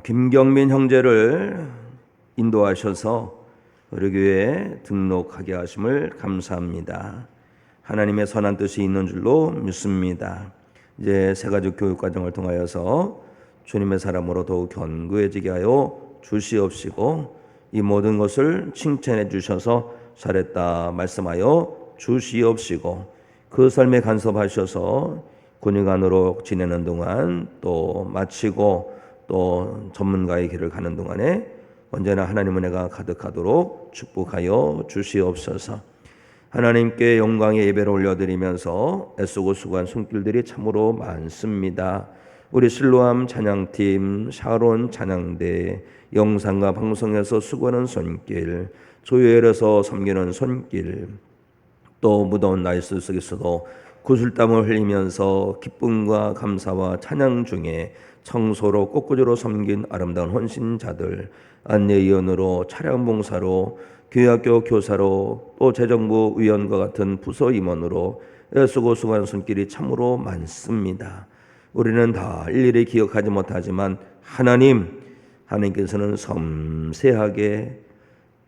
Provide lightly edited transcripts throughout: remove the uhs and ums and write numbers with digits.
김경민 형제를 인도하셔서 우리 교회에 등록하게 하심을 감사합니다. 하나님의 선한 뜻이 있는 줄로 믿습니다. 이제 새가족 교육 과정을 통하여서 주님의 사람으로 더욱 견고해지게 하여 주시옵시고 이 모든 것을 칭찬해 주셔서 잘했다 말씀하여 주시옵시고 그 삶에 간섭하셔서 군의관으로 지내는 동안 또 마치고 또 전문가의 길을 가는 동안에 언제나 하나님 은혜가 가득하도록 축복하여 주시옵소서. 하나님께 영광의 예배를 올려드리면서 애쓰고 수고한 손길들이 참으로 많습니다. 우리 실로암 찬양팀, 샤론 찬양대, 영상과 방송에서 수고하는 손길, 조회에서 섬기는 손길, 또 무더운 날씨 속에서도 구슬땀을 흘리면서 기쁨과 감사와 찬양 중에 청소로 꽃꽂이로 섬긴 아름다운 헌신자들, 안내위원으로 차량봉사로 교회학교 교사로 또 재정부 위원과 같은 부서 임원으로 애쓰고 수고하는 손길이 참으로 많습니다. 우리는 다 일일이 기억하지 못하지만 하나님께서는 섬세하게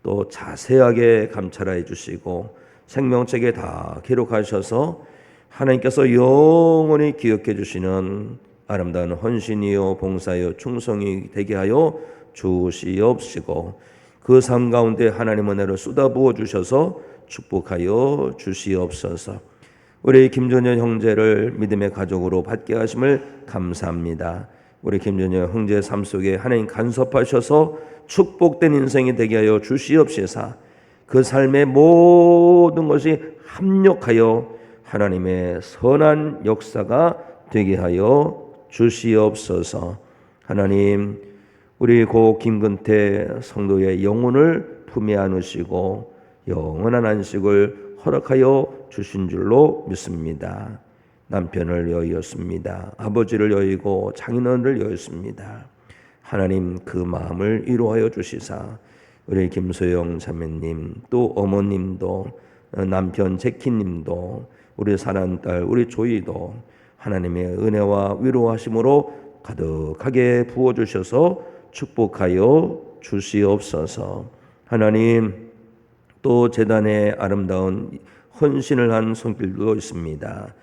또 자세하게 감찰해 주시고 생명책에 다 기록하셔서 하나님께서 영원히 기억해 주시는 아름다운 헌신이요 봉사요 충성이 되게 하여 주시옵시고 그 삶 가운데 하나님 은혜를 쏟아부어 주셔서 축복하여 주시옵소서. 우리 김준현 형제를 믿음의 가족으로 받게 하심을 감사합니다. 우리 김준현 형제 삶 속에 하나님 간섭하셔서 축복된 인생이 되게 하여 주시옵시사 그 삶의 모든 것이 합력하여 하나님의 선한 역사가 되게 하여 주시옵소서. 하나님, 우리 고 김근태 성도의 영혼을 품에 안으시고 영원한 안식을 허락하여 주신 줄로 믿습니다. 남편을 여의었습니다. 아버지를 여의고 장인어른을 여의었습니다. 하나님 그 마음을 위로하여 주시사 우리 김소영 자매님 또 어머님도 남편 제키님도 우리 사랑하는 딸 우리 조이도 하나님의 은혜와 위로하심으로 가득하게 부어주셔서 축복하여 주시옵소서. 하나님 또 재단에 아름다운 헌신을 한 손길도 있습니다.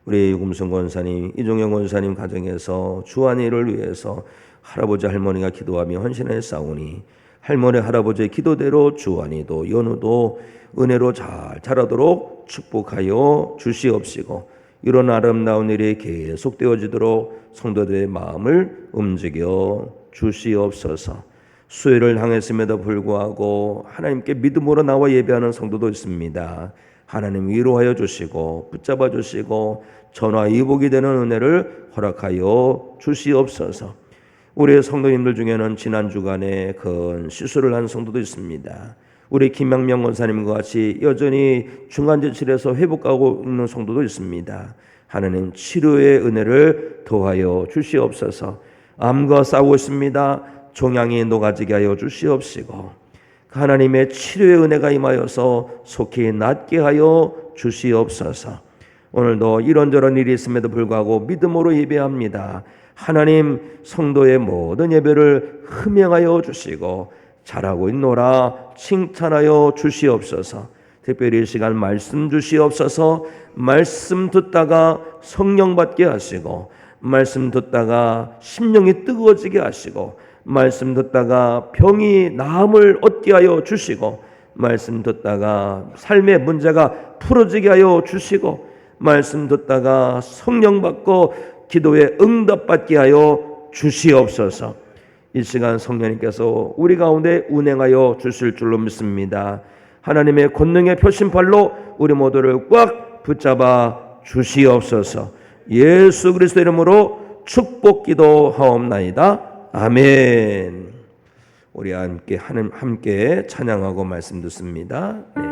우리 유금순 권사님, 이종영 권사님 가정에서 주안이를 위해서 할아버지 할머니가 기도하며 헌신했사오니 할머니 할아버지의 기도대로 주안이도 연우도 은혜로 잘 자라도록 축복하여 주시옵시고 이런 아름다운 일이 계속되어지도록 성도들의 마음을 움직여 주시옵소서. 수요일을 당했음에도 불구하고 하나님께 믿음으로 나와 예배하는 성도도 있습니다. 하나님 위로하여 주시고 붙잡아 주시고 전화위복이 되는 은혜를 허락하여 주시옵소서. 우리 성도님들 중에는 지난 주간에 큰 시술을 한 성도도 있습니다. 우리 김양명 권사님과 같이 여전히 중환자실에서 회복하고 있는 성도도 있습니다. 하나님 치료의 은혜를 더하여 주시옵소서. 암과 싸우고 있습니다. 종양이 녹아지게 하여 주시옵시고 하나님의 치료의 은혜가 임하여서 속히 낫게 하여 주시옵소서. 오늘도 이런저런 일이 있음에도 불구하고 믿음으로 예배합니다. 하나님 성도의 모든 예배를 흠양하여 주시고 잘하고 있노라 칭찬하여 주시옵소서. 특별히 이 시간 말씀 주시옵소서. 말씀 듣다가 성령 받게 하시고 말씀 듣다가 심령이 뜨거워지게 하시고 말씀 듣다가 병이 나음을 얻게 하여 주시고 말씀 듣다가 삶의 문제가 풀어지게 하여 주시고 말씀 듣다가 성령 받고 기도에 응답받게 하여 주시옵소서. 이 시간 성령님께서 우리 가운데 운행하여 주실 줄로 믿습니다. 하나님의 권능의 표심팔로 우리 모두를 꽉 붙잡아 주시옵소서. 예수 그리스도 이름으로 축복 기도하옵나이다. 아멘. 우리 함께 찬양하고 말씀 듣습니다. 네.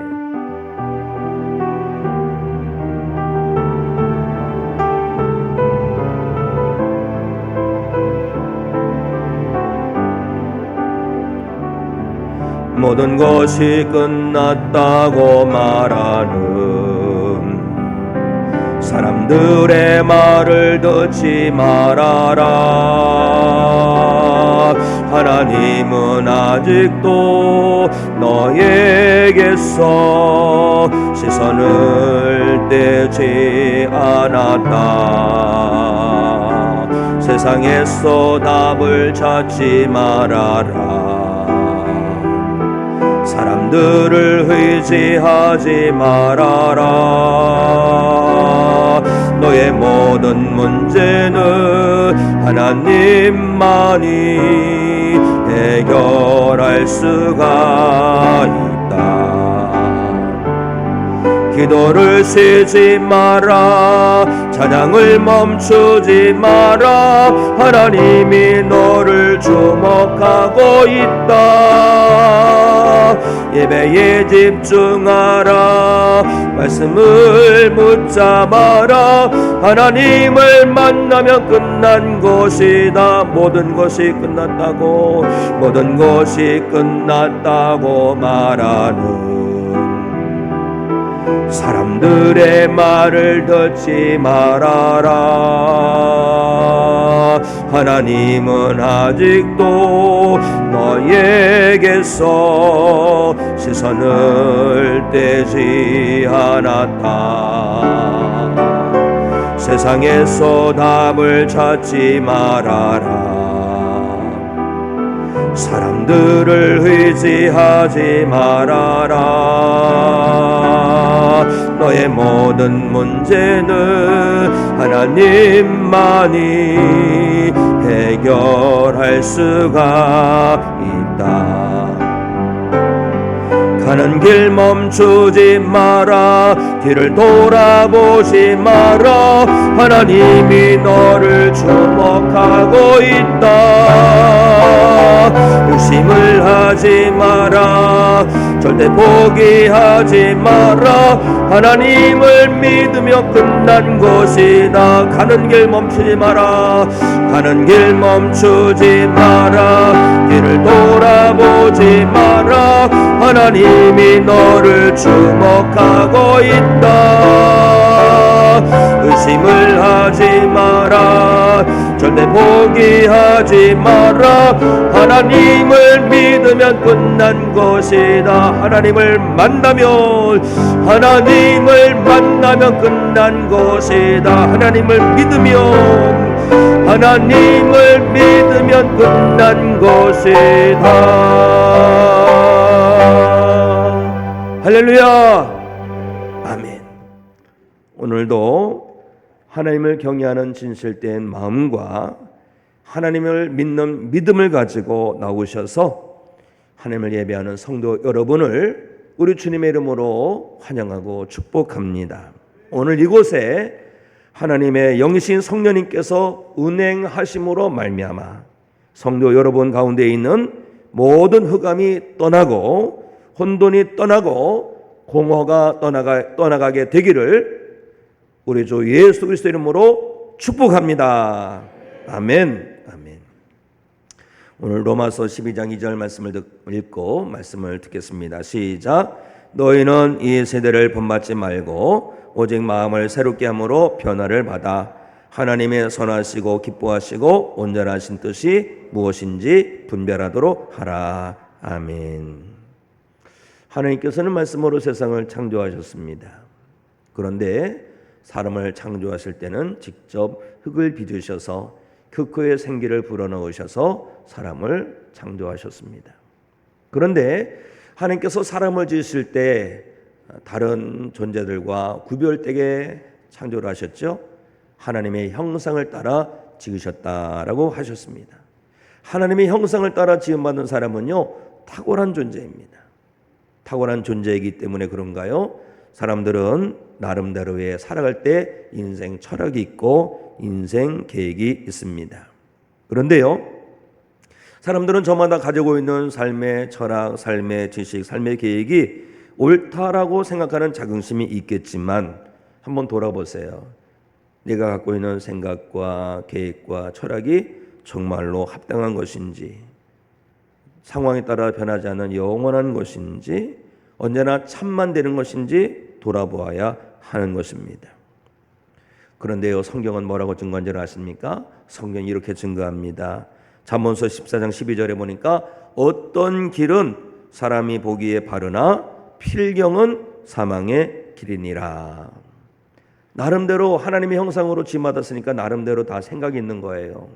모든 것이 끝났다고 말하는 사람들의 말을 듣지 말아라. 하나님은 아직도 너에게서 시선을 떼지 않았다. 세상에서 답을 찾지 말아라. 사람들을 의지하지 말아라. 너의 모든 문제는 하나님만이 해결할 수가 있다. 기도를 쉬지 마라. 찬양을 멈추지 마라. 하나님이 너를 주목하고 있다. 예배에 집중하라. 말씀을 붙잡아라. 하나님을 만나면 끝난 것이다. 모든 것이 끝났다고, 모든 것이 끝났다고 말하는 사람들의 말을 듣지 말아라. 하나님은 아직도 너에게서 시선을 떼지 않았다. 세상에서 답을 찾지 말아라. 사람들을 의지하지 말아라. 너의 모든 문제는 하나님만이 해결할 수가 있다. 가는 길 멈추지 마라. 뒤를 돌아보지 마라. 하나님이 너를 주목하고 있다. 의심을 하지 마라. 절대 포기하지 마라. 하나님을 믿으며 끝난 것이다. 가는 길 멈추지 마라. 가는 길 멈추지 마라. 뒤를 돌아보지 마라. 하나님이 너를 주목하고 있다. 의심을 하지 마라. 절대 포기하지 마라. 하나님을 믿으면 끝난 것이다. 하나님을 만나면 끝난 것이다. 하나님을 믿으면 끝난 것이다. 할렐루야. 아멘. 오늘도 하나님을 경외하는 진실된 마음과 하나님을 믿는 믿음을 가지고 나오셔서 하나님을 예배하는 성도 여러분을 우리 주님의 이름으로 환영하고 축복합니다. 오늘 이곳에 하나님의 영이신 성령님께서 운행하심으로 말미암아 성도 여러분 가운데 있는 모든 흑암이 떠나고 혼돈이 떠나고 공허가 떠나가게 되기를 우리 주 예수 그리스도 이름으로 축복합니다. 아멘. 아멘. 오늘 로마서 12장 2절 말씀을 읽고 말씀을 듣겠습니다. 시작. 너희는 이 세대를 본받지 말고 오직 마음을 새롭게 함으로 변화를 받아 하나님의 선하시고 기뻐하시고 온전하신 뜻이 무엇인지 분별하도록 하라. 아멘. 하나님께서는 말씀으로 세상을 창조하셨습니다. 그런데 사람을 창조하실 때는 직접 흙을 빚으셔서 흙의 생기를 불어넣으셔서 사람을 창조하셨습니다. 그런데 하나님께서 사람을 지으실 때 다른 존재들과 구별되게 창조를 하셨죠. 하나님의 형상을 따라 지으셨다라고 하셨습니다. 하나님의 형상을 따라 지음받은 사람은요, 탁월한 존재입니다. 탁월한 존재이기 때문에 그런가요? 사람들은 나름대로의 살아갈 때 인생 철학이 있고 인생 계획이 있습니다. 그런데요, 사람들은 저마다 가지고 있는 삶의 철학, 삶의 지식, 삶의 계획이 옳다라고 생각하는 자긍심이 있겠지만 한번 돌아보세요. 내가 갖고 있는 생각과 계획과 철학이 정말로 합당한 것인지, 상황에 따라 변하지 않는 영원한 것인지, 언제나 참만 되는 것인지 돌아보아야 하는 것입니다. 그런데요, 성경은 뭐라고 증거한 줄 아십니까? 성경이 이렇게 증거합니다. 잠언서 14장 12절에 보니까 어떤 길은 사람이 보기에 바르나 필경은 사망의 길이니라. 나름대로 하나님의 형상으로 지음받았으니까 나름대로 다 생각이 있는 거예요.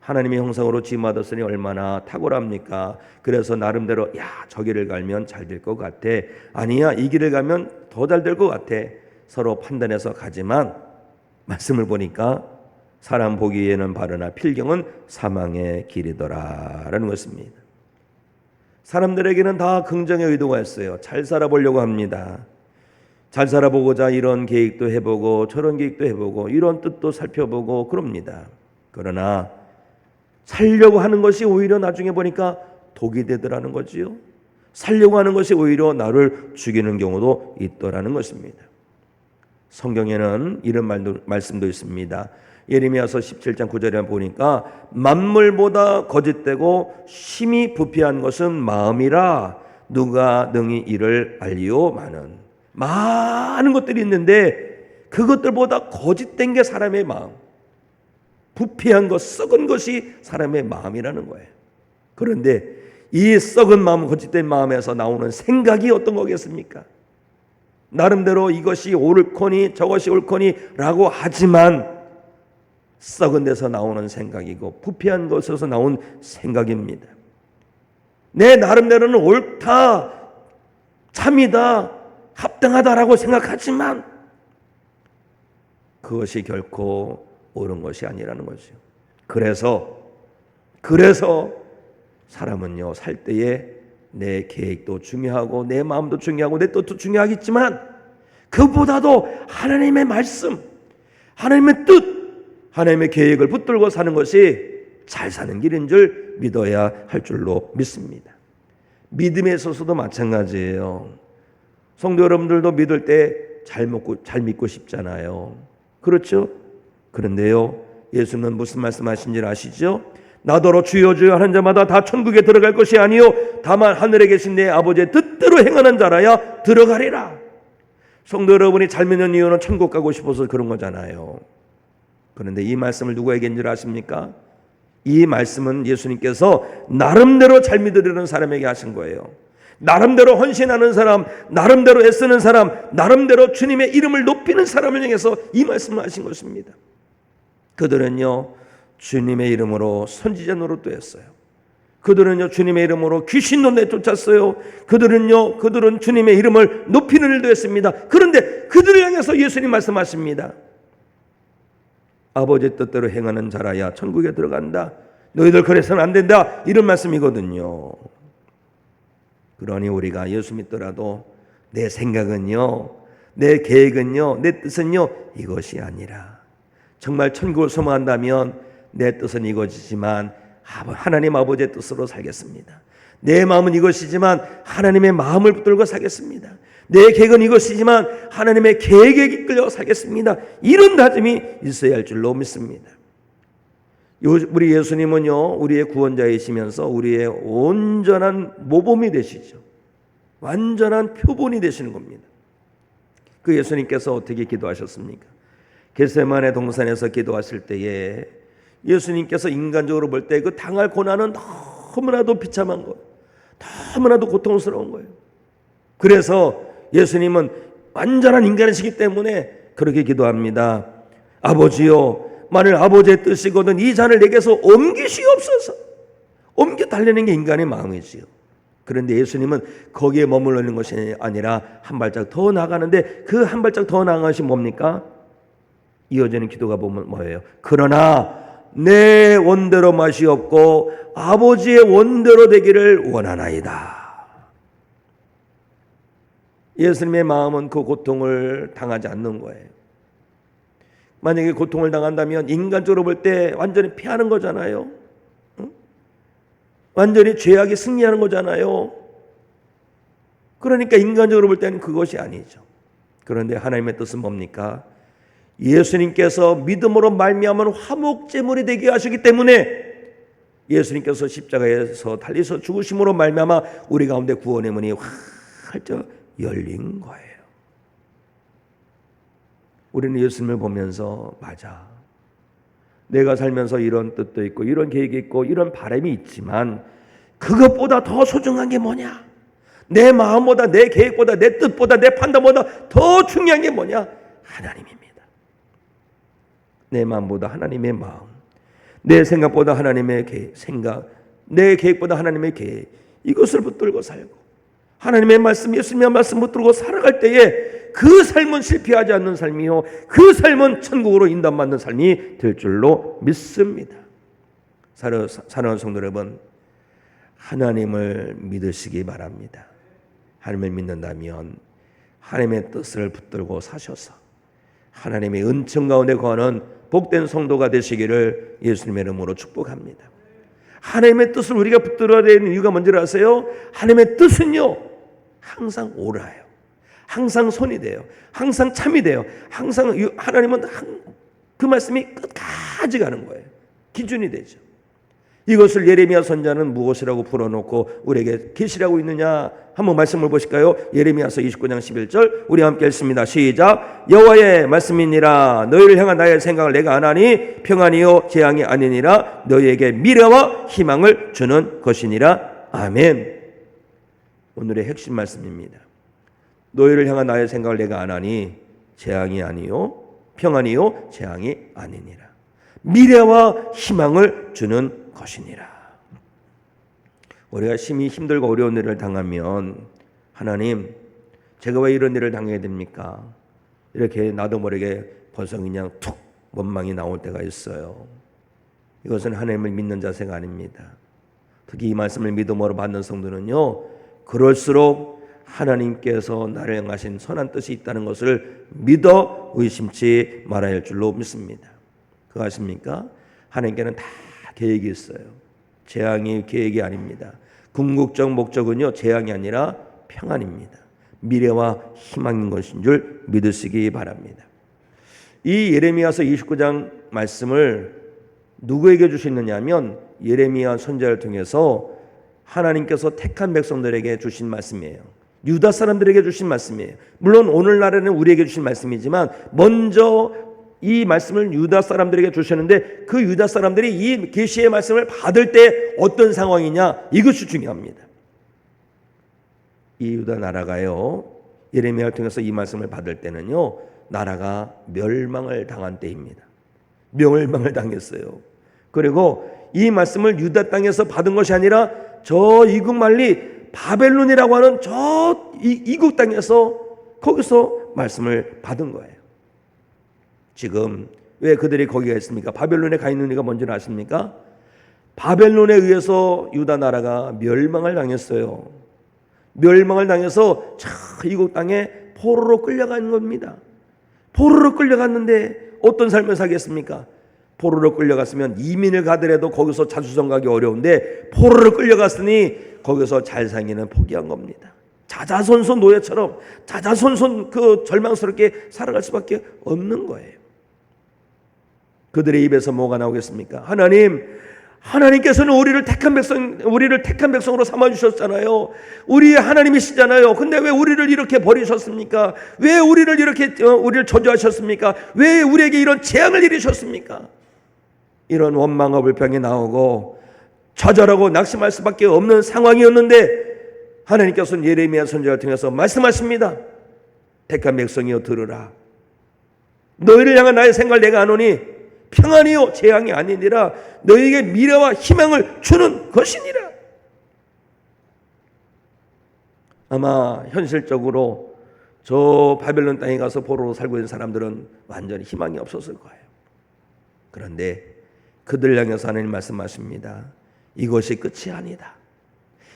하나님의 형상으로 지음받았으니 얼마나 탁월합니까? 그래서 나름대로 저 길을 가면 잘 될 것 같아. 아니야, 이 길을 가면 더 잘 될 것 같아. 서로 판단해서 가지만 말씀을 보니까 사람 보기에는 바르나 필경은 사망의 길이더라라는 것입니다. 사람들에게는 다 긍정의 의도가 있어요. 잘 살아보려고 합니다. 잘 살아보고자 이런 계획도 해보고 저런 계획도 해보고 이런 뜻도 살펴보고 그럽니다. 그러나 살려고 하는 것이 오히려 나중에 보니까 독이 되더라는 거지요. 살려고 하는 것이 오히려 나를 죽이는 경우도 있더라는 것입니다. 성경에는 이런 말씀도 있습니다. 예레미야서 17장 9절에 보니까 만물보다 거짓되고 심히 부패한 것은 마음이라 누가 능히 이를 알리오. 많은 것들이 있는데 그것들보다 거짓된 게 사람의 마음, 부패한 것, 썩은 것이 사람의 마음이라는 거예요. 그런데 이 썩은 마음, 거짓된 마음에서 나오는 생각이 어떤 거겠습니까? 나름대로 이것이 옳거니 저것이 옳거니 라고 하지만 썩은 데서 나오는 생각이고 부패한 것에서 나온 생각입니다. 내 나름대로는 옳다, 참이다, 합당하다라고 생각하지만 그것이 결코 옳은 것이 아니라는 거죠. 그래서 사람은요, 살 때에 내 계획도 중요하고 내 마음도 중요하고 내 뜻도 중요하겠지만 그보다도 하나님의 말씀, 하나님의 뜻, 하나님의 계획을 붙들고 사는 것이 잘 사는 길인 줄 믿어야 할 줄로 믿습니다. 믿음에 있어서도 마찬가지예요. 성도 여러분들도 믿을 때 잘 믿고 싶잖아요. 그렇죠? 그런데요, 예수는 무슨 말씀하신지 아시죠? 나더러 주여 주여 하는 자마다 다 천국에 들어갈 것이 아니요 다만 하늘에 계신 내 아버지의 뜻대로 행하는 자라야 들어가리라. 성도 여러분이 잘 믿는 이유는 천국 가고 싶어서 그런 거잖아요. 그런데 이 말씀을 누가 얘기한 줄 아십니까? 이 말씀은 예수님께서 나름대로 잘 믿으려는 사람에게 하신 거예요. 나름대로 헌신하는 사람, 나름대로 애쓰는 사람, 나름대로 주님의 이름을 높이는 사람을 향해서 이 말씀을 하신 것입니다. 그들은요, 주님의 이름으로 선지자 노릇도 했어요. 그들은요, 주님의 이름으로 귀신도 내쫓았어요. 그들은 주님의 이름을 높이는 일도 했습니다. 그런데 그들을 향해서 예수님 말씀하십니다. 아버지의 뜻대로 행하는 자라야 천국에 들어간다. 너희들 그래서는 안 된다. 이런 말씀이거든요. 그러니 우리가 예수 믿더라도 내 생각은요, 내 계획은요, 내 뜻은요, 이것이 아니라 정말 천국을 소망한다면 내 뜻은 이것이지만 하나님 아버지의 뜻으로 살겠습니다. 내 마음은 이것이지만 하나님의 마음을 붙들고 살겠습니다. 내 계획은 이것이지만 하나님의 계획에 이끌려 살겠습니다. 이런 다짐이 있어야 할 줄로 믿습니다. 우리 예수님은요, 우리의 구원자이시면서 우리의 온전한 모범이 되시죠. 완전한 표본이 되시는 겁니다. 그 예수님께서 어떻게 기도하셨습니까? 겟세마네 동산에서 기도하실 때에 예수님께서 인간적으로 볼 때 그 당할 고난은 너무나도 비참한 거예요. 너무나도 고통스러운 거예요. 그래서 예수님은 완전한 인간이시기 때문에 그렇게 기도합니다. 아버지요, 만일 아버지의 뜻이거든 이 잔을 내게서 옮기시옵소서. 옮겨 달래는 게 인간의 마음이지요. 그런데 예수님은 거기에 머물러 있는 것이 아니라 한 발짝 더 나가는데 그 한 발짝 더 나간 것이 뭡니까? 이어지는 기도가 보면 뭐예요? 그러나 내 원대로 마시옵고 아버지의 원대로 되기를 원하나이다. 예수님의 마음은 그 고통을 당하지 않는 거예요. 만약에 고통을 당한다면 인간적으로 볼 때 완전히 피하는 거잖아요. 응? 완전히 죄악이 승리하는 거잖아요. 그러니까 인간적으로 볼 때는 그것이 아니죠. 그런데 하나님의 뜻은 뭡니까? 예수님께서 믿음으로 말미암은 화목제물이 되게 하시기 때문에 예수님께서 십자가에서 달리서 죽으심으로 말미암아 우리 가운데 구원의 문이 활짝 열린 거예요. 우리는 예수님을 보면서 맞아, 내가 살면서 이런 뜻도 있고 이런 계획이 있고 이런 바람이 있지만 그것보다 더 소중한 게 뭐냐? 내 마음보다 내 계획보다 내 뜻보다 내 판단보다 더 중요한 게 뭐냐? 하나님입니다. 내 마음보다 하나님의 마음, 내 생각보다 하나님의 생각, 내 계획보다 하나님의 계획, 이것을 붙들고 살고 하나님의 말씀, 예수님의 말씀 붙들고 살아갈 때에 그 삶은 실패하지 않는 삶이요, 그 삶은 천국으로 인도받는 삶이 될 줄로 믿습니다. 사랑하는 성도 여러분, 하나님을 믿으시기 바랍니다. 하나님을 믿는다면 하나님의 뜻을 붙들고 사셔서 하나님의 은총 가운데 거하는 복된 성도가 되시기를 예수님의 이름으로 축복합니다. 하나님의 뜻을 우리가 붙들어야 되는 이유가 뭔지 아세요? 하나님의 뜻은요, 항상 옳아요. 항상 선이 돼요. 항상 참이 돼요. 항상 하나님은 그 말씀이 끝까지 가는 거예요. 기준이 되죠. 이것을 예레미야 선지자는 무엇이라고 풀어놓고 우리에게 계시라고 있느냐? 한번 말씀을 보실까요? 예레미야서 29장 11절 우리 함께 읽습니다. 시작. 여호와의 말씀이니라. 너희를 향한 나의 생각을 내가 아나니 평안이요 재앙이 아니니라. 너희에게 미래와 희망을 주는 것이니라. 아멘. 오늘의 핵심 말씀입니다. 너희를 향한 나의 생각을 내가 아나니 재앙이 아니요 평안이요 재앙이 아니니라. 미래와 희망을 주는 것이니라. 우리가 심히 힘들고 어려운 일을 당하면 하나님, 제가 왜 이런 일을 당해야 됩니까? 이렇게 나도 모르게 벌써 그냥 툭 원망이 나올 때가 있어요. 이것은 하나님을 믿는 자세가 아닙니다. 특히 이 말씀을 믿음으로 받는 성도는요, 그럴수록 하나님께서 나를 향하신 선한 뜻이 있다는 것을 믿어 의심치 말아야 할 줄로 믿습니다. 그거 아십니까? 하나님께는 다 계획이 있어요. 재앙이 계획이 아닙니다. 궁극적 목적은요, 재앙이 아니라 평안입니다. 미래와 희망인 것인 줄 믿으시기 바랍니다. 이 예레미야서 29장 말씀을 누구에게 주시느냐 하면 예레미야 선지자를 통해서 하나님께서 택한 백성들에게 주신 말씀이에요. 유다 사람들에게 주신 말씀이에요. 물론 오늘날에는 우리에게 주신 말씀이지만 먼저 이 말씀을 유다 사람들에게 주셨는데 그 유다 사람들이 이 계시의 말씀을 받을 때 어떤 상황이냐, 이것이 중요합니다. 이 유다 나라가요, 예레미야를 통해서 이 말씀을 받을 때는요, 나라가 멸망을 당한 때입니다. 멸망을 당했어요. 그리고 이 말씀을 유다 땅에서 받은 것이 아니라 저 이국 말리 바벨론이라고 하는 저 이국 땅에서 거기서 말씀을 받은 거예요. 지금 왜 그들이 거기가 있습니까? 바벨론에 가 있는 이유가 뭔지 아십니까? 바벨론에 의해서 유다 나라가 멸망을 당했어요. 멸망을 당해서 이국 땅에 포로로 끌려간 겁니다. 포로로 끌려갔는데 어떤 삶을 살겠습니까? 포로로 끌려갔으면 이민을 가더라도 거기서 자주성 가기 어려운데 포로로 끌려갔으니 거기서 잘 살기는 포기한 겁니다. 자자손손 노예처럼 자자손손 그 절망스럽게 살아갈 수밖에 없는 거예요. 그들의 입에서 뭐가 나오겠습니까? 하나님께서는 우리를 택한 백성으로 삼아 주셨잖아요. 우리의 하나님이시잖아요. 근데 왜 우리를 이렇게 버리셨습니까? 왜 우리를 이렇게 우리를 저주하셨습니까? 왜 우리에게 이런 재앙을 이루셨습니까? 이런 원망과 불평이 나오고 좌절하고 낙심할 수밖에 없는 상황이었는데 하나님께서는 예레미야 선지자를 통해서 말씀하십니다. 택한 백성이여 들으라. 너희를 향한 나의 생각을 내가 아노니 평안이요 재앙이 아니니라. 너희에게 미래와 희망을 주는 것이니라. 아마 현실적으로 저 바벨론 땅에 가서 포로로 살고 있는 사람들은 완전히 희망이 없었을 거예요. 그런데 그들 향해서 하나님 말씀하십니다. 이것이 끝이 아니다.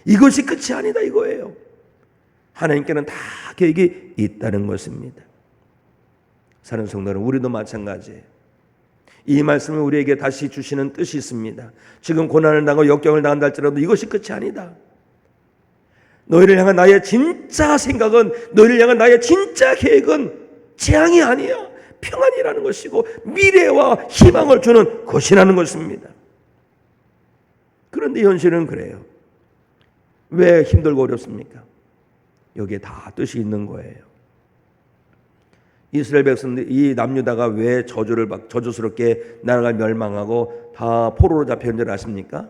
이것이 끝이 아니다 이거예요. 하나님께는 다 계획이 있다는 것입니다. 사는 성도는 우리도 마찬가지예요. 이 말씀을 우리에게 다시 주시는 뜻이 있습니다. 지금 고난을 당하고 역경을 당한다 할지라도 이것이 끝이 아니다. 너희를 향한 나의 진짜 생각은, 너희를 향한 나의 진짜 계획은 재앙이 아니야. 평안이라는 것이고 미래와 희망을 주는 것이라는 것입니다. 그런데 현실은 그래요. 왜 힘들고 어렵습니까? 여기에 다 뜻이 있는 거예요. 이스라엘 백성들 이 남유다가 왜 저주스럽게 나라가 멸망하고 다 포로로 잡혀온 줄 아십니까?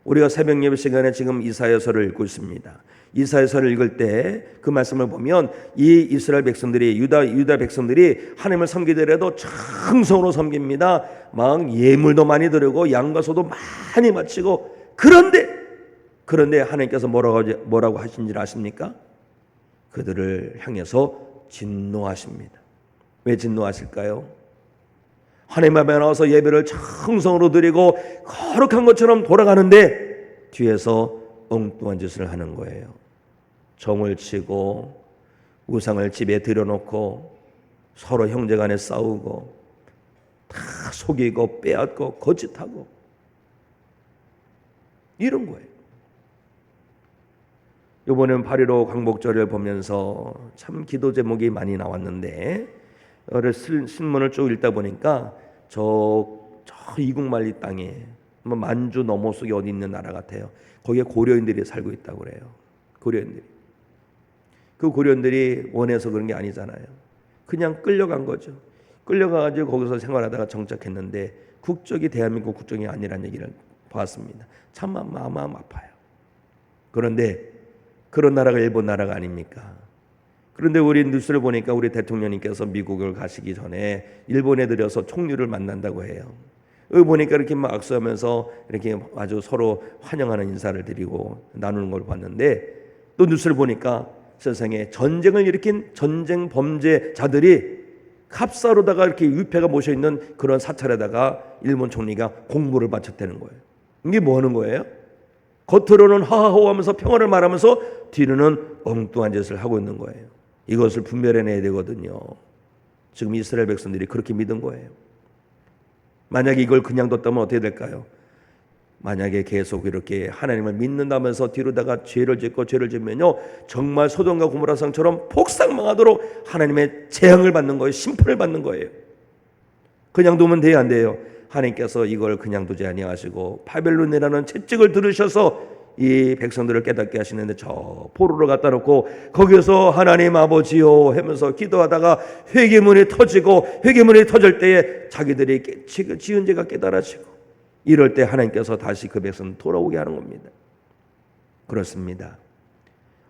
우리가 새벽 예배 시간에 지금 이사야서를 읽고 있습니다. 이사야서를 읽을 때 그 말씀을 보면 이 이스라엘 백성들이 유다 백성들이 하나님을 섬기더라도 정성으로 섬깁니다. 막 예물도 많이 드리고 양과 소도 많이 바치고 그런데 하나님께서 뭐라고 하신지 아십니까? 그들을 향해서 진노하십니다. 왜 진노하실까요? 하나님 앞에 나와서 예배를 정성으로 드리고 거룩한 것처럼 돌아가는데 뒤에서 엉뚱한 짓을 하는 거예요. 정을 치고 우상을 집에 들여놓고 서로 형제간에 싸우고 다 속이고 빼앗고 거짓하고 이런 거예요. 이번엔 8.15 광복절을 보면서 참 기도 제목이 많이 나왔는데 신문을 쭉 읽다 보니까 저 이국만리 땅에 만주 너머 속에 어디 있는 나라 같아요. 거기에 고려인들이 살고 있다고 그래요. 고려인들이. 그 고려인들이 원해서 그런 게 아니잖아요. 그냥 끌려간 거죠. 끌려가가지고 거기서 생활하다가 정착했는데 국적이 대한민국 국적이 아니라는 얘기를 봤습니다. 참 마음 아파요. 그런데 그런 나라가 일본 나라가 아닙니까? 그런데 우리 뉴스를 보니까 우리 대통령님께서 미국을 가시기 전에 일본에 들여서 총리를 만난다고 해요. 여기 보니까 이렇게 막 악수하면서 이렇게 아주 서로 환영하는 인사를 드리고 나누는 걸 봤는데 또 뉴스를 보니까 세상에 전쟁을 일으킨 전쟁 범죄자들이 갑사로다가 이렇게 유패가 모셔 있는 그런 사찰에다가 일본 총리가 공물을 바쳤다는 거예요. 이게 뭐 하는 거예요? 겉으로는 하하호하면서 평화를 말하면서 뒤로는 엉뚱한 짓을 하고 있는 거예요. 이것을 분별해내야 되거든요. 지금 이스라엘 백성들이 그렇게 믿은 거예요. 만약에 이걸 그냥 뒀다면 어떻게 될까요? 만약에 계속 이렇게 하나님을 믿는다면서 뒤로다가 죄를 지으면요 정말 소돔과 고모라 성처럼 폭삭망하도록 하나님의 재앙을 받는 거예요. 심판을 받는 거예요. 그냥 두면 돼요, 안 돼요? 하나님께서 이걸 그냥 두지 아니하시고 바벨론이라는 채찍을 들으셔서 이 백성들을 깨닫게 하시는데 저 포로로 갖다 놓고 거기서 하나님 아버지요 하면서 기도하다가 회개문이 터질 때에 자기들이 지은 죄가 깨달아지고 이럴 때 하나님께서 다시 그 백성 돌아오게 하는 겁니다. 그렇습니다.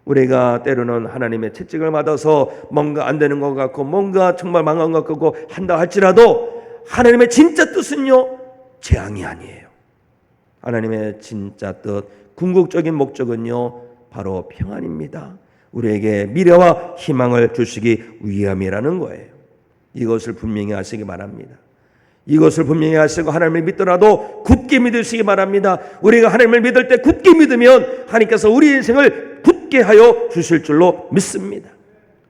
우리가 때로는 하나님의 채찍을 받아서 뭔가 안 되는 것 같고 뭔가 정말 망한 것 같고 한다 할지라도 하나님의 진짜 뜻은요 재앙이 아니에요. 하나님의 진짜 뜻, 궁극적인 목적은요 바로 평안입니다. 우리에게 미래와 희망을 주시기 위함이라는 거예요. 이것을 분명히 아시기 바랍니다. 이것을 분명히 아시고 하나님을 믿더라도 굳게 믿으시기 바랍니다. 우리가 하나님을 믿을 때 굳게 믿으면 하나님께서 우리 인생을 굳게 하여 주실 줄로 믿습니다.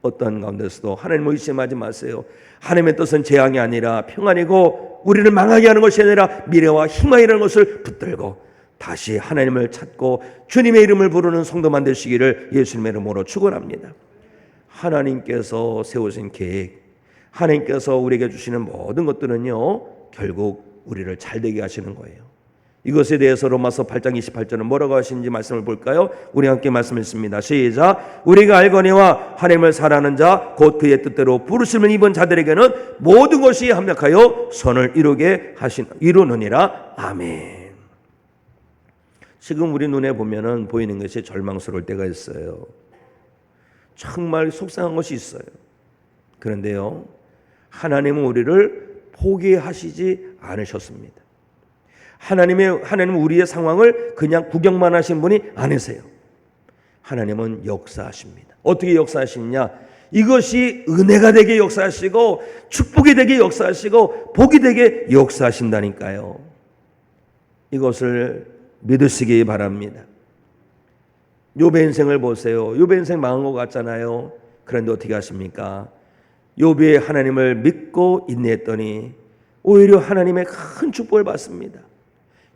어떤 가운데서도 하나님을 의심하지 마세요. 하나님의 뜻은 재앙이 아니라 평안이고 우리를 망하게 하는 것이 아니라 미래와 희망이라는 것을 붙들고 다시 하나님을 찾고 주님의 이름을 부르는 성도만 되시기를 예수님의 이름으로 축원합니다. 하나님께서 세우신 계획, 하나님께서 우리에게 주시는 모든 것들은요 결국 우리를 잘되게 하시는 거예요. 이것에 대해서 로마서 8장 28절은 뭐라고 하시는지 말씀을 볼까요? 우리 함께 말씀 읽습니다. 시작. 우리가 알거니와 하나님을 사랑하는 자 곧 그의 뜻대로 부르심을 입은 자들에게는 모든 것이 합력하여 선을 이루느니라. 아멘. 지금 우리 눈에 보면은 보이는 것이 절망스러울 때가 있어요. 정말 속상한 것이 있어요. 그런데요 하나님은 우리를 포기하시지 않으셨습니다. 하나님은 우리의 상황을 그냥 구경만 하신 분이 아니세요. 하나님은 역사하십니다. 어떻게 역사하시느냐? 이것이 은혜가 되게 역사하시고 축복이 되게 역사하시고 복이 되게 역사하신다니까요. 이것을 믿으시기 바랍니다. 욥의 인생을 보세요. 욥의 인생 망한 것 같잖아요. 그런데 어떻게 하십니까? 욥이 하나님을 믿고 인내했더니 오히려 하나님의 큰 축복을 받습니다.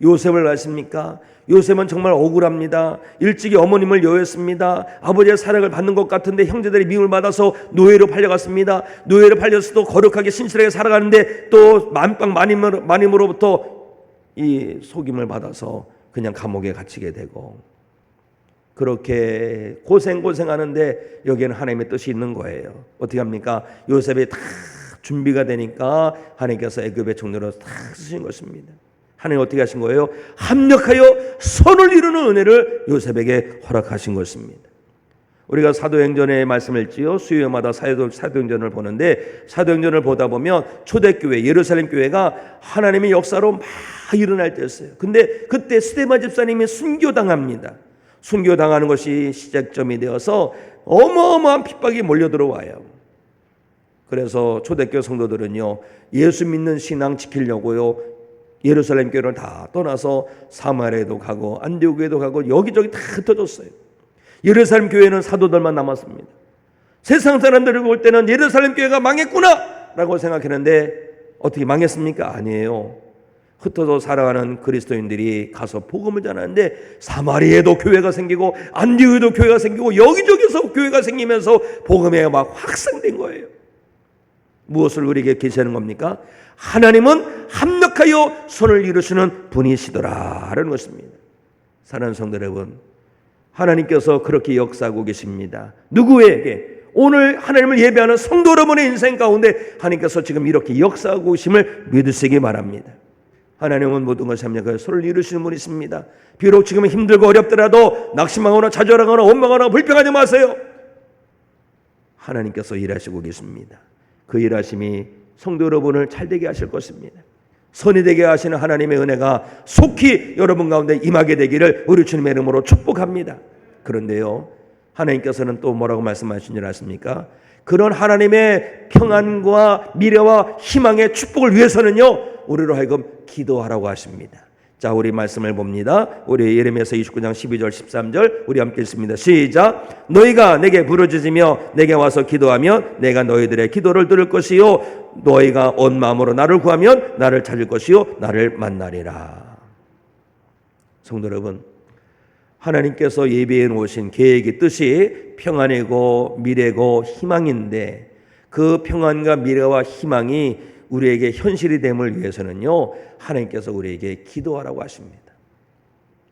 요셉을 아십니까? 요셉은 정말 억울합니다. 일찍이 어머님을 여였습니다. 아버지의 사랑을 받는 것 같은데 형제들이 미움을 받아서 노예로 팔려갔습니다. 노예로 팔렸어도 거룩하게 신실하게 살아가는데 또 만빵 마님으로부터 이 속임을 받아서 그냥 감옥에 갇히게 되고 그렇게 고생하는데 여기에는 하나님의 뜻이 있는 거예요. 어떻게 합니까? 요셉이 다 준비가 되니까 하나님께서 애굽의 총리로 다 쓰신 것입니다. 하나님 어떻게 하신 거예요? 합력하여 선을 이루는 은혜를 요셉에게 허락하신 것입니다. 우리가 사도행전의 말씀을 읽지요. 수요일마다 사도행전을 보는데, 사도행전을 보다 보면 초대교회 예루살렘 교회가 하나님의 역사로 막 일어날 때였어요. 근데 그때 스데반 집사님이 순교당합니다. 순교당하는 것이 시작점이 되어서 어마어마한 핍박이 몰려 들어와요. 그래서 초대교회 성도들은요, 예수 믿는 신앙 지키려고요, 예루살렘 교회를 다 떠나서 사마리아에도 가고 안디옥에도 가고 여기저기 다 흩어졌어요. 예루살렘 교회는 사도들만 남았습니다. 세상 사람들이 볼 때는 예루살렘 교회가 망했구나 라고 생각했는데 어떻게 망했습니까? 아니에요. 흩어져 살아가는 그리스도인들이 가서 복음을 전하는데 사마리아에도 교회가 생기고 안디옥에도 교회가 생기고 여기저기서 교회가 생기면서 복음이 막 확산된 거예요. 무엇을 우리에게 계시하는 겁니까? 하나님은 합력하여 선을 이루시는 분이시더라라는 것입니다. 사랑하는 성도 여러분, 하나님께서 그렇게 역사하고 계십니다. 누구에게? 오늘 하나님을 예배하는 성도 여러분의 인생 가운데 하나님께서 지금 이렇게 역사하고 계심을 믿으시기 바랍니다. 하나님은 모든 것을 합력하여 선을 이루시는 분이십니다. 비록 지금 힘들고 어렵더라도 낙심하거나 좌절하거나 원망하거나 불평하지 마세요. 하나님께서 일하시고 계십니다. 그 일하심이 성도 여러분을 잘되게 하실 것입니다. 선이 되게 하시는 하나님의 은혜가 속히 여러분 가운데 임하게 되기를 우리 주님의 이름으로 축복합니다. 그런데요, 하나님께서는 또 뭐라고 말씀하신 줄 아십니까? 그런 하나님의 평안과 미래와 희망의 축복을 위해서는요, 우리로 하여금 기도하라고 하십니다. 자, 우리 말씀을 봅니다. 우리 예레미야서 29장 12절 13절 우리 함께 읽습니다. 시작. 너희가 내게 부르짖으며 내게 와서 기도하면 내가 너희들의 기도를 들을 것이요 너희가 온 마음으로 나를 구하면 나를 찾을 것이요 나를 만나리라. 성도 여러분, 하나님께서 예비해 놓으신 계획의 뜻이 평안이고 미래고 희망인데 그 평안과 미래와 희망이 우리에게 현실이 됨을 위해서는요, 하나님께서 우리에게 기도하라고 하십니다.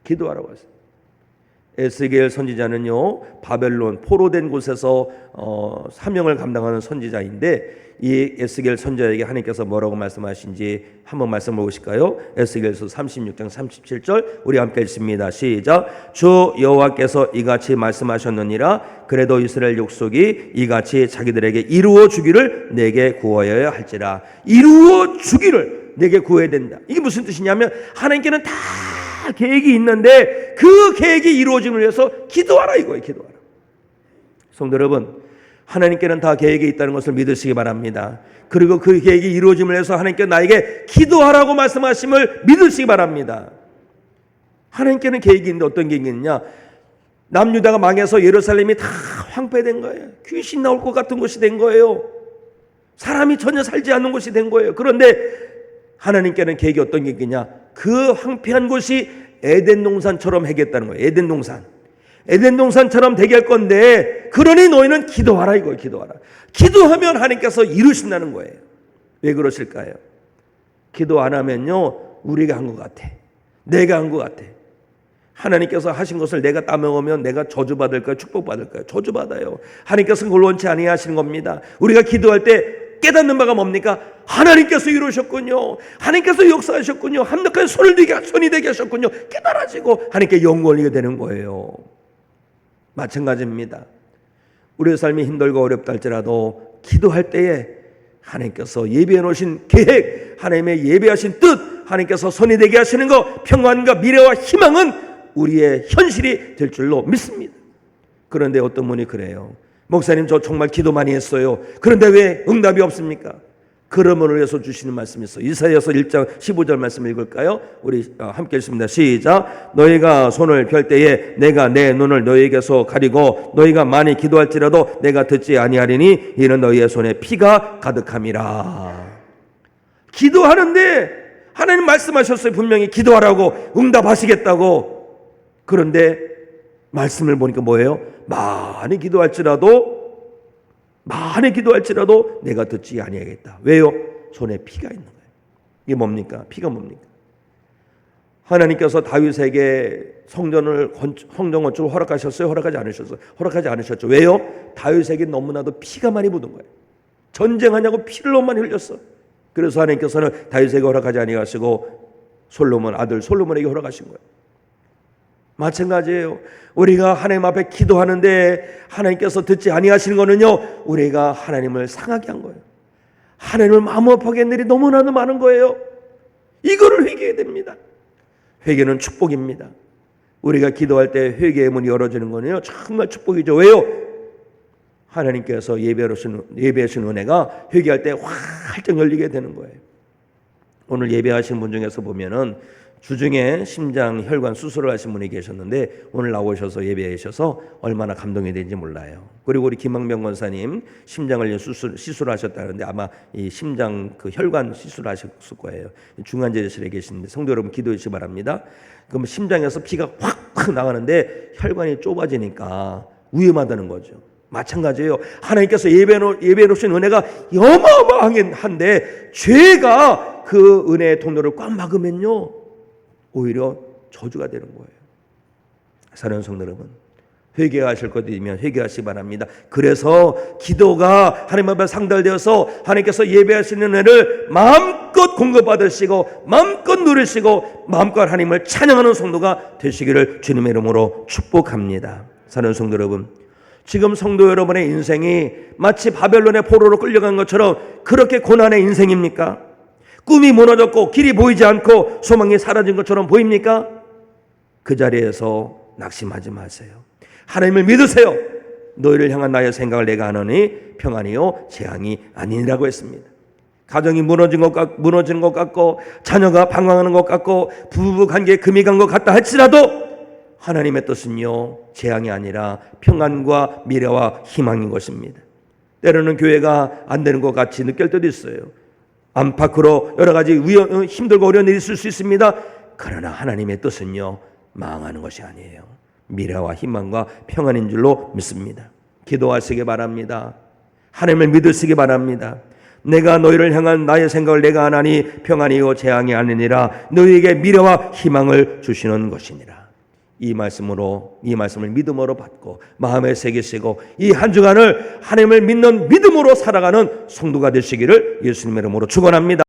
기도하라고 하십니다. 에스겔 선지자는요, 바벨론 포로된 곳에서 사명을 감당하는 선지자인데 이 에스겔 선지자에게 하나님께서 뭐라고 말씀하신지 한번 말씀해 보실까요? 에스겔서 36장 37절 우리 함께 읽습니다. 시작. 주 여호와께서 이같이 말씀하셨느니라. 그래도 이스라엘 족속이 이같이 자기들에게 이루어 주기를 내게 구하여야 할지라. 이루어 주기를 내게 구해야 된다. 이게 무슨 뜻이냐면 하나님께는 다 계획이 있는데 그 계획이 이루어짐을 위해서 기도하라 이거예요. 기도하라. 성도 여러분, 하나님께는 다 계획이 있다는 것을 믿으시기 바랍니다. 그리고 그 계획이 이루어짐을 위해서 하나님께 나에게 기도하라고 말씀하심을 믿으시기 바랍니다. 하나님께는 계획이 있는데 어떤 계획이 있느냐? 남유다가 망해서 예루살렘이 다 황폐된 거예요. 귀신 나올 것 같은 곳이 된 거예요. 사람이 전혀 살지 않는 곳이 된 거예요. 그런데 하나님께는 계획이 어떤 계획이냐? 그 황폐한 곳이 에덴 동산처럼 하겠다는 거예요. 에덴 동산. 에덴 동산처럼 되게 할 건데 그러니 너희는 기도하라 이거예요. 기도하라. 기도하면 하나님께서 이루신다는 거예요. 왜 그러실까요? 기도 안 하면요, 우리가 한 것 같아. 내가 한 것 같아. 하나님께서 하신 것을 내가 따먹으면 내가 저주받을까요? 축복받을까요? 저주받아요. 하나님께서는 그걸 원치 아니하시는 겁니다. 우리가 기도할 때 깨닫는 바가 뭡니까? 하나님께서 이루셨군요. 하나님께서 역사하셨군요. 합력하여 손이 되게 하셨군요. 깨달아지고 하나님께 영광 올리게 되는 거예요. 마찬가지입니다. 우리의 삶이 힘들고 어렵다 할지라도 기도할 때에 하나님께서 예비해 놓으신 계획, 하나님의 예비하신 뜻, 하나님께서 선이 되게 하시는 것, 평안과 미래와 희망은 우리의 현실이 될 줄로 믿습니다. 그런데 어떤 분이 그래요. 목사님, 저 정말 기도 많이 했어요. 그런데 왜 응답이 없습니까? 그러므로 위해서 주시는 말씀이 있어요. 이사야서 1장 15절 말씀 읽을까요? 우리 함께 읽습니다. 시작. 너희가 손을 펼 때에 내가 내 눈을 너희에게서 가리고 너희가 많이 기도할지라도 내가 듣지 아니하리니 이는 너희의 손에 피가 가득함이라. 기도하는데 하나님 말씀하셨어요. 분명히 기도하라고, 응답하시겠다고. 그런데 말씀을 보니까 뭐예요? 많이 기도할지라도 내가 듣지 아니하겠다. 왜요? 손에 피가 있는 거예요. 이게 뭡니까? 피가 뭡니까? 하나님께서 다윗에게 성전 건축을 허락하셨어요? 허락하지 않으셨어요? 허락하지 않으셨죠. 왜요? 다윗에게 너무나도 피가 많이 묻은 거예요. 전쟁하냐고 피를 너무 많이 흘렸어. 그래서 하나님께서는 다윗에게 허락하지 아니하시고 아들 솔로몬에게 허락하신 거예요. 마찬가지예요. 우리가 하나님 앞에 기도하는데 하나님께서 듣지 아니하시는 거는요, 우리가 하나님을 상하게 한 거예요. 하나님을 마음 아파하게 한 일이 너무나도 많은 거예요. 이거를 회개해야 됩니다. 회개는 축복입니다. 우리가 기도할 때 회개의 문이 열어지는 거는요, 정말 축복이죠. 왜요? 하나님께서 예배하신 은혜가 회개할 때 활짝 열리게 되는 거예요. 오늘 예배하신 분 중에서 보면은 주중에 심장 혈관 수술을 하신 분이 계셨는데 오늘 나오셔서 예배하셔서 얼마나 감동이 되는지 몰라요. 그리고 우리 김학명 권사님 심장을 시술하셨다는데 아마 이 심장 그 혈관 시술하셨을 거예요. 중환자실에 계시는데 성도 여러분 기도해 주시기 바랍니다. 그럼 심장에서 피가 확 나가는데 혈관이 좁아지니까 위험하다는 거죠. 마찬가지예요. 하나님께서 예배해 놓으신 은혜가 어마어마한데 죄가 그 은혜의 통로를 꽉 막으면요, 오히려 저주가 되는 거예요. 사랑하는 성도 여러분, 회개하실 것이면 회개하시기 바랍니다. 그래서 기도가 하나님 앞에 상달되어서 하나님께서 예배하시는 은혜를 마음껏 공급받으시고 마음껏 누리시고 마음껏 하나님을 찬양하는 성도가 되시기를 주님의 이름으로 축복합니다. 사랑하는 성도 여러분, 지금 성도 여러분의 인생이 마치 바벨론의 포로로 끌려간 것처럼 그렇게 고난의 인생입니까? 꿈이 무너졌고 길이 보이지 않고 소망이 사라진 것처럼 보입니까? 그 자리에서 낙심하지 마세요. 하나님을 믿으세요. 너희를 향한 나의 생각을 내가 하노니 평안이요 재앙이 아니라고 했습니다. 가정이 무너진 것 같고 자녀가 방황하는 것 같고 부부관계에 금이 간 것 같다 할지라도 하나님의 뜻은요, 재앙이 아니라 평안과 미래와 희망인 것입니다. 때로는 교회가 안 되는 것 같이 느낄 때도 있어요. 안팎으로 여러 가지 힘들고 어려운 일이 있을 수 있습니다. 그러나 하나님의 뜻은요, 망하는 것이 아니에요. 미래와 희망과 평안인 줄로 믿습니다. 기도하시기 바랍니다. 하나님을 믿으시기 바랍니다. 내가 너희를 향한 나의 생각을 내가 하나니 평안이요 재앙이 아니니라. 너희에게 미래와 희망을 주시는 것이니라. 이 말씀을 믿음으로 받고 마음에 새기시고 이 한 주간을 하나님을 믿는 믿음으로 살아가는 성도가 되시기를 예수님의 이름으로 축원합니다.